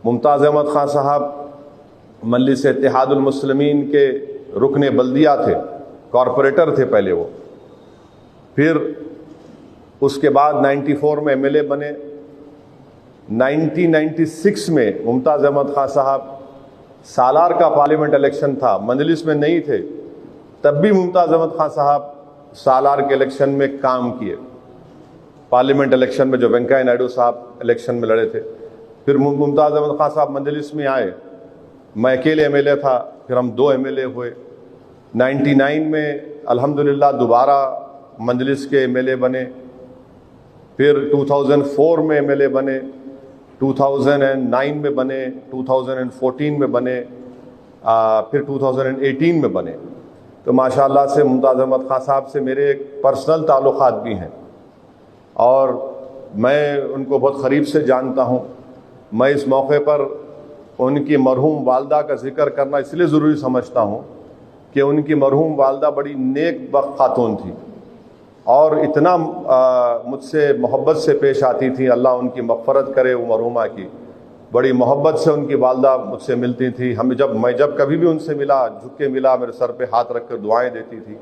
मुमताज़ अहमद ख़ान साहब मजलिस इत्तेहादुल मुस्लिमीन के रुकन बल्दिया थे, कॉरपोरेटर थे पहले वो। फिर उसके बाद 94 में एमएलए बने। 1996 में मुमताज़ अहमद ख़ान साहब, सालार का पार्लियामेंट इलेक्शन था, मजलिस में नहीं थे, तब भी मुमताज़ अहमद ख़ान साहब सालार के इलेक्शन में काम किए। पार्लियामेंट इलेक्शन में जो वेंकैया नायडू साहब इलेक्शन में लड़े थे। फिर मुमताज़ अहमद ख़ान साहब मजलिस में आए, मैं अकेले एमएलए था, फिर हम 2 एमएलए हुए। 99 में अल्हम्दुलिल्लाह दोबारा मजलिस के एमएलए बने। फिर 2004 में एमएलए बने, 2009 में बने, 2014 में बने, फिर 2018 में बने। तो माशाअल्लाह से मुमताज़ अहमद ख़ान साहब से मेरे पर्सनल ताल्लुक़ात भी हैं और मैं उनको बहुत क़रीब से जानता हूँ। मैं इस मौके पर उनकी मरहूम वालदा का ज़िक्र करना इसलिए ज़रूरी समझता हूँ कि उनकी मरहूम वालदा बड़ी नेक बख्त खातून थी और इतना मुझसे मोहब्बत से पेश आती थी। अल्लाह उनकी मग़फ़रत करे वो मरहूमा की। बड़ी मोहब्बत से उनकी वालदा मुझसे मिलती थी। मैं जब कभी भी उनसे मिला, झुक के मिला, मेरे सर पे हाथ रख कर दुआएँ देती थी।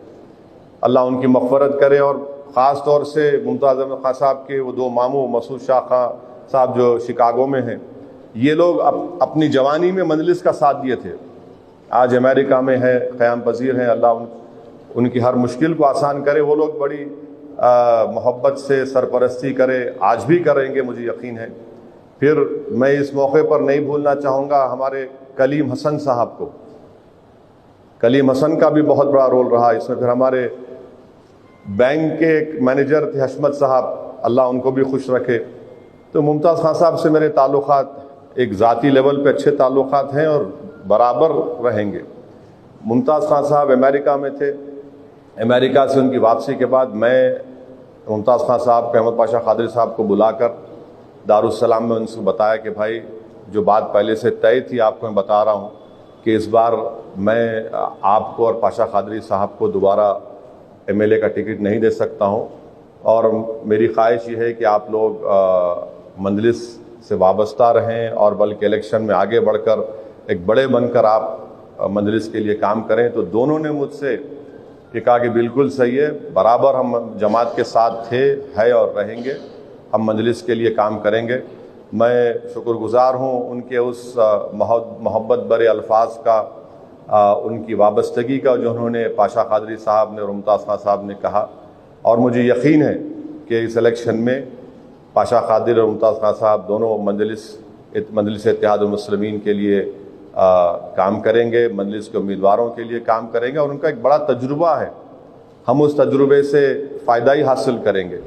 अल्लाह उनकी मग़फ़रत करे। और ख़ास तौर से मुमताज़ अहमद ख़ान साहब के वो 2 मामू मसूद शाह खां साहब जो शिकागो में हैं, ये लोग अपनी जवानी में मजलिस का साथ दिए थे। आज अमेरिका में है, क़याम पज़ीर हैं। अल्लाह उनकी हर मुश्किल को आसान करे। वो लोग बड़ी मोहब्बत से सरपरस्ती करे, आज भी करेंगे, मुझे यकीन है। फिर मैं इस मौके पर नहीं भूलना चाहूँगा हमारे कलीम हसन साहब को। कलीम हसन का भी बहुत बड़ा रोल रहा इसमें। फिर हमारे बैंक के एक मैनेजर थे हशमत साहब, अल्लाह उनको भी खुश रखे। तो मुमताज़ ख़ान साहब से मेरे ताल्लुक़ात एक ज़ाती लेवल पे अच्छे ताल्लुक़ात हैं और बराबर रहेंगे। मुमताज़ ख़ान साहब अमेरिका में थे। अमेरिका से उनकी वापसी के बाद मैं मुमताज़ ख़ान साहब को, अहमद पाशा क़ादरी साहब को बुलाकर दारुस्सलाम में उनसे बताया कि भाई जो बात पहले से तय थी आपको मैं बता रहा हूँ कि इस बार मैं आपको और पाशा क़ादरी साहब को दोबारा एमएलए का टिकट नहीं दे सकता हूँ और मेरी ख्वाहिश ये है कि आप लोग मजलिस से वाबस्ता रहें और बल्कि इलेक्शन में आगे बढ़कर एक बड़े बनकर आप मजलिस के लिए काम करें। तो दोनों ने मुझसे ये कहा कि बिल्कुल सही है, बराबर हम जमात के साथ थे, है और रहेंगे, हम मजलिस के लिए काम करेंगे। मैं शुक्रगुज़ार हूँ उनके उस मोहब्बत भरे अल्फाज का, उनकी वाबस्तगी का जो उन्होंने पाशा क़ादरी साहब ने और मुमताज़ ख़ान साहब ने कहा। और मुझे यकीन है कि इस इलेक्शन में पाशा क़ादरी और मुमताज़ ख़ान साहब दोनों मजलिस इत्तेहादुल मुस्लिमीन के लिए काम करेंगे, मजलिस के उम्मीदवारों के लिए काम करेंगे और उनका एक बड़ा तजुर्बा है, हम उस तजुर्बे से फ़ायदा ही हासिल करेंगे।